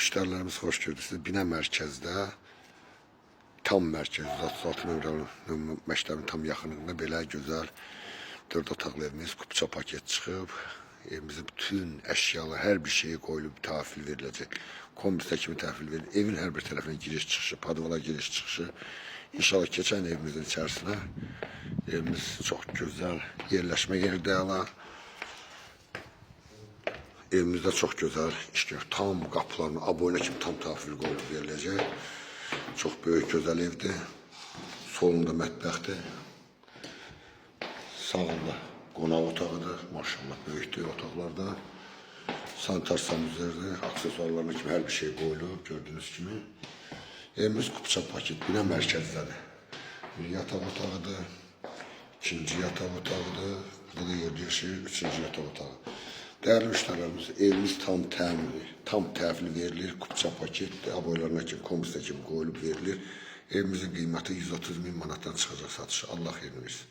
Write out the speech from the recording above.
Müşterilerimiz hoş gördük. Siz Bina mərkəzdə, tam mərkəz, Zat məktəbin tam yaxınlığında belə gözəl 4 otaqlı evimiz, kupça paket çıxıb. Evimizin bütün əşyalar, hər bir şeyi qoyulub təhvil veriləcək. Kombisdə kimi təhvil verilir. Evin hər bir tərəfinə giriş çıxışı, padvala giriş çıxışı. İnşallah keçən evimizin içərisinə. Evimiz çox gözəl, yerləşmə yeri də əla. Evimizdə çox gözəl işgör, tam qapılarına, aboyuna kimi tam təhvil qoyulub veriləcək. Çox böyük, gözəl evdir. Solunda mətbəxdir. Sağında qonaq otağıdır. Maşallah böyükdür otaqlarda. Sanitar sanuzerdir. Aksesuarlarına kimi hər bir şey qoyulub gördüğünüz kimi. Evimiz kupça paket, Bina mərkəzdədir. Bir yataq otağıdır. İkinci yataq otağıdır. Burada yerləşir, üçüncü yataq otağı. Değerli müşterilerimiz, evimiz tam təminli, tam təhvil verilir, kupça paketdir, aboylarına kimi, kombisdə kimi qoyulub verilir. Evimizin qiyməti 130 min manatdan çıxacaq satışa. Allah xeyrini versin.